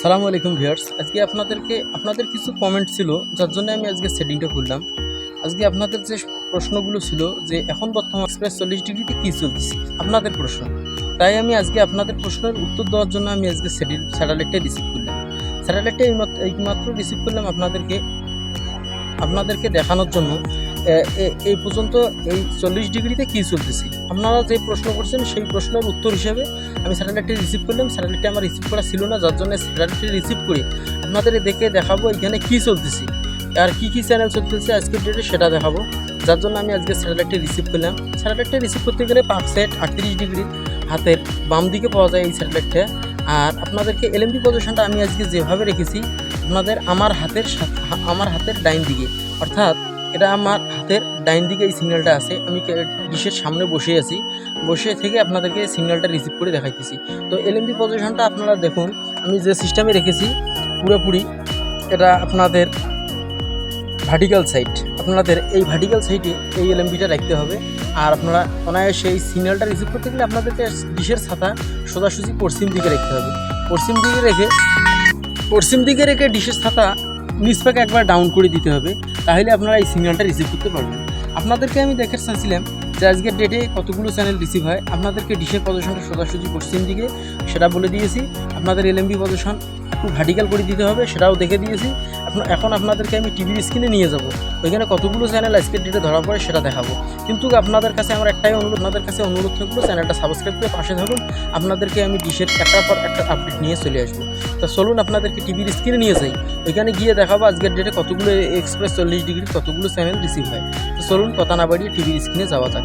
সালামু আলাইকুম ভিউয়ার্স। আজকে আপনাদের কিছু কমেন্ট ছিল, যার জন্য আমি আজকে সেটিংটা করলাম। আজকে আপনাদের যে প্রশ্নগুলো ছিল যে এখন বর্তমান এক্সপ্রেস 40 ডিগ্রিতে কী চলতেছে, আপনাদের প্রশ্ন। তাই আমি আজকে আপনাদের প্রশ্নের উত্তর দেওয়ার জন্য আমি আজকে স্যাটেলাইটটা রিসিভ করলাম। স্যাটেলাইটটা এইমাত্র রিসিভ করলাম আপনাদেরকে দেখানোর জন্য এই পর্যন্ত এই 40 ডিগ্রিতে কী চলতেছে। আপনারা যে প্রশ্ন করছেন সেই প্রশ্নের উত্তর হিসেবে আমি স্যাটেলাইটটি রিসিভ করলাম। স্যাটেলাইটটি আমার রিসিভ করা ছিল না, যার জন্য স্যাটেলাইটটি রিসিভ করে আপনাদের দেখাবো এখানে কী চলতেছে আর কী চ্যানেল চলতেছে আজকের ডেটে সেটা দেখাবো। যার জন্য আমি আজকে স্যাটেলাইটটি রিসিভ করলাম। স্যাটেলাইটটা রিসিভ করতে গেলে পাক সাইড 38 ডিগ্রি হাতের বাম দিকে পাওয়া যায় এই স্যাটেলাইটটা। আর আপনাদেরকে এলএমবি পজিশনটা আমি আজকে যেভাবে রেখেছি আমার হাতের ডাইন দিকে, অর্থাৎ এটা আমার হাতের ডাইন দিকে এই সিগন্যালটা আছে। আমি ডিশের সামনে বসে থেকে আপনাদেরকে সিগন্যালটা রিসিভ করে দেখাইতেছি। তো এলএমবি পজিশনটা আপনারা দেখুন, আমি যে সিস্টেমে রেখেছি পুরোপুরি এটা আপনাদের ভার্টিক্যাল সাইড। আপনাদের এই ভার্টিক্যাল সাইডে এই এলএমবিটা রাখতে হবে। আর আপনারা অনায়াসে এই সিগন্যালটা রিসিভ করতে গেলে আপনাদেরকে ডিশের ছাতা সোজাসুজি পশ্চিম দিকে রাখতে হবে। পশ্চিম দিকে রেখে ডিশের ছাতা নিচ পাকে একবার ডাউন করে দিতে হবে, তাহলে আপনারা এই সিগন্যালটা রিসিভ করতে পারবেন। আপনাদেরকে আমি দেখাতে চাইছিলাম যে আজকের ডেটে কতগুলো চ্যানেল রিসিভ হয়। আপনাদেরকে ডিশের পজিশনটা সোজাসুজি পশ্চিম দিকে সেটা বলে দিয়েছি। আপনাদের এলএমবি পজিশন একটু ভার্টিক্যাল করে দিতে হবে সেটাও দেখে দিয়েছি। এখন আপনাদেরকে আমি টিভির স্ক্রিনে নিয়ে যাব, ওইখানে কতগুলো চ্যানেল আজকের ডেটে ধরা পড়ে সেটা দেখাবো। কিন্তু আপনাদের কাছে আমার একটাই অনুরোধ থাকলো, চ্যানেলটা সাবস্ক্রাইব করে পাশে থাকুন। আপনাদেরকে আমি ডিশের একটার পর একটা আপডেট নিয়ে চলে আসবো। তো চলুন আপনাদেরকে টিভির স্ক্রিনে নিয়ে যাই, ওইখানে গিয়ে দেখাবো আজকের ডেটে কতগুলো এক্সপ্রেস 40 ডিগ্রি কতগুলো চ্যানেল রিসিভ হয়। তো চলুন কথা না বাড়িয়ে টিভির স্ক্রিনে যাওয়া যাক।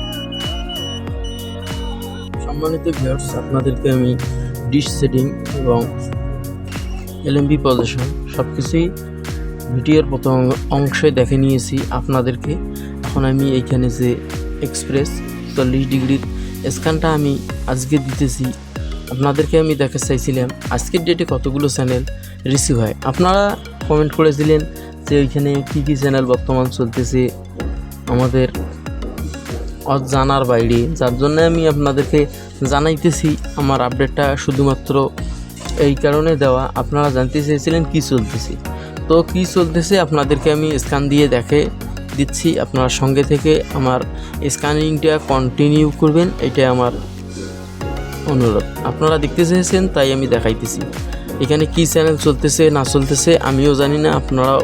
সম্মানিত ভিউয়ার্স, আপনাদেরকে আমি ডিশ সেটিং এবং এলএমবি পজিশন সব কিছুই ভিডিওর প্রথম অংশে দেখে নিয়েছি আপনাদেরকে। এখন আমি এইখানে যে এক্সপ্রেস 40 ডিগ্রির স্ক্যানটা আমি আজকে দিতেছি, আপনাদেরকে আমি দেখাতে চাইছিলাম আজকের ডেটে কতগুলো চ্যানেল রিসিভ হয়। আপনারা কমেন্ট করেছিলেন যে ওইখানে কী চ্যানেল বর্তমান চলতেছে আমাদের জানার বাইরে, যার জন্য আমি আপনাদেরকে জানাইতেছি। আমার আপডেটটা শুধুমাত্র এই কারণে দেওয়া, আপনারা জানতে চেয়েছিলেন কী চলতেছে। তো কী চলতেছে আপনাদেরকে আমি স্ক্যান দিয়ে দেখে দিচ্ছি। আপনার সঙ্গে থেকে আমার স্ক্যানিংটা কন্টিনিউ করবেন, এটাই আমার অনুরোধ। আপনারা দেখতে চেয়েছেন তাই আমি দেখাইতেছি। এখানে কী চ্যানেল চলতেছে না চলতেছে আমিও জানি না, আপনারাও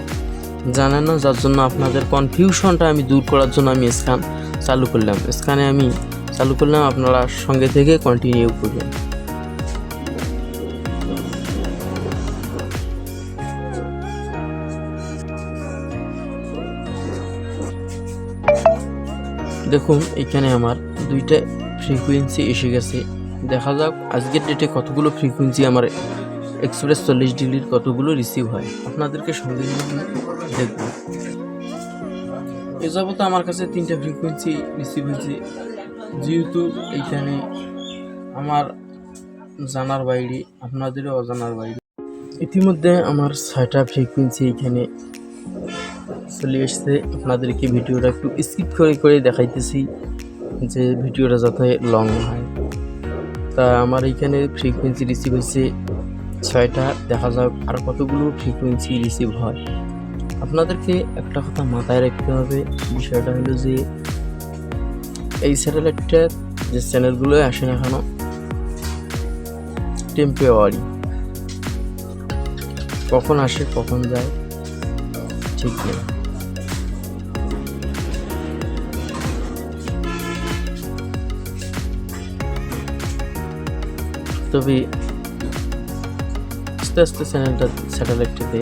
জানেন না, যার জন্য আপনাদের কনফিউশনটা আমি দূর করার জন্য আমি স্ক্যান চালু করলাম। আপনারা সঙ্গে থেকে কন্টিনিউ করবেন। দেখুন এখানে আমার দুইটা ফ্রিকোয়েন্সি এসে গেছে। দেখা যাক আজকের ডেটে কতগুলো ফ্রিকোয়েন্সি আমার এক্সপ্রেস 40 ডিগ্রির কতগুলো রিসিভ হয়, আপনাদেরকে সঙ্গে দেখব। এ যাবত আমার কাছে 3টা ফ্রিকোয়েন্সি রিসিভ হয়েছে, যেহেতু এইখানে আমার জানার বাইরে আপনাদেরও অজানার বাইরে। ইতিমধ্যে আমার 6টা ফ্রিকোয়েন্সি এইখানে চলে এসছে। আপনাদেরকে ভিডিওটা একটু স্কিপ করে দেখাইতেছি যে ভিডিওটা যাতে লং হয়। তা আমার এইখানে ফ্রিকোয়েন্সি রিসিভ হয়েছে 6টা। দেখা যাক আর কতগুলো ফ্রিকোয়েন্সি রিসিভ হয়। আপনাদেরকে একটা কথা মাথায় রাখতে হবে, বিষয়টা হলো যে এই স্যাটেলাইটটার যে চ্যানেলগুলো আসে না কেন টেম্পোরারি, কখন আসে কখন যায় ঠিক নেই। তবে আস্তে আস্তে স্যাটেলাইটটাতে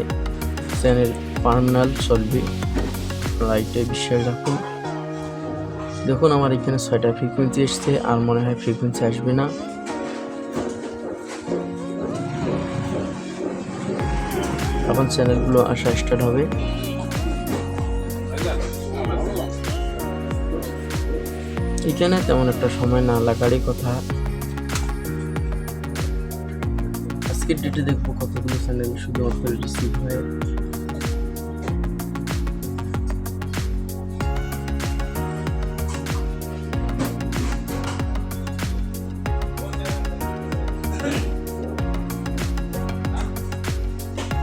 চ্যানেল পার্মানেন্ট চলবে, লাইটে বিশ্বাস রাখুন। দেখুন আমার এখানে 6টা ফ্রিকোয়েন্সি এসছে, আর মনে হয় ফ্রিকোয়েন্সি আসবে না। এখন চ্যানেলগুলো আসা স্টার্ট হবে। এখানে তেমন একটা সময় না লাগারই কথা। আজকের ডেটে দেখবো কতগুলো চ্যানেল শুধুমাত্র রিসিভ হয়।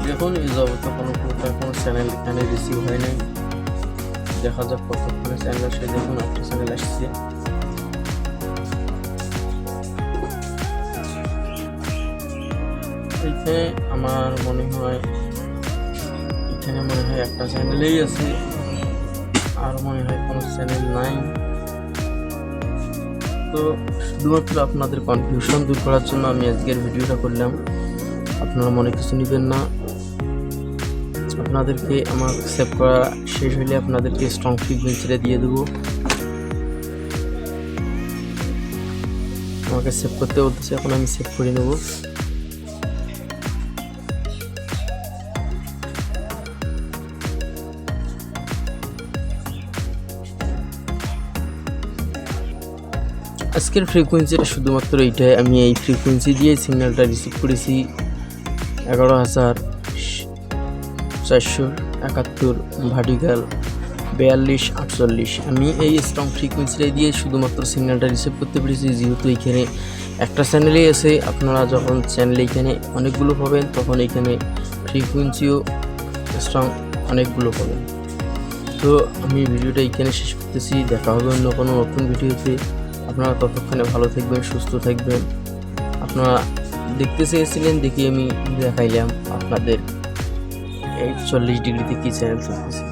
দেখুন এই যাবত কোনো প্রকার কোনো চ্যানেল এখানে রিসিভ হয় নাই। দেখা যাক কতক্ষণে চ্যানেল আসে। দেখুন একটা চ্যানেল আসছে। এখানে আমার মনে হয় একটা চ্যানেলেই আছে, আর মনে হয় কোনো চ্যানেল নাই। তো শুধুমাত্র আপনাদের কনফিউশন দূর করার জন্য আমি আজকের ভিডিওটা করলাম। আপনারা মনে কিছু নেবেন না। আপনাদেরকে আমার সেভ করা শেষ হলে আপনাদেরকে স্ট্রং ফ্রিকোয়েন্সিটা দিয়ে দেবো। আমাকে সেভ করতে বলতেছে, এখন আমি সেভ করে নেব। আজকের ফ্রিকোয়েন্সিটা শুধুমাত্র এইটাই। আমি এই ফ্রিকোয়েন্সি দিয়ে সিগন্যালটা রিসিভ করেছি 11,471 ভার্টিক্যাল 4248। আমি এই স্ট্রং ফ্রিকোয়েন্সিটা দিয়ে শুধুমাত্র সিগন্যালটা রিসিভ করতে পেরেছি, যেহেতু এইখানে একটা চ্যানেলেই আছে। আপনারা যখন চ্যানেল এইখানে অনেকগুলো পাবেন, তখন এইখানে ফ্রিকোয়েন্সিও স্ট্রং অনেকগুলো পাবেন। তো আমি ভিডিওটা এইখানে শেষ করতেছি। দেখা হবে অন্য কোনো নতুন ভিডিওতে। আপনারা ততক্ষণে ভালো থাকবেন, সুস্থ থাকবেন। আপনারা দেখতে চেয়েছিলেন, দেখি আমি দেখাইলাম আপনাদের এই 40 ডিগ্রিতে কী চ্যানেল চলতেছে।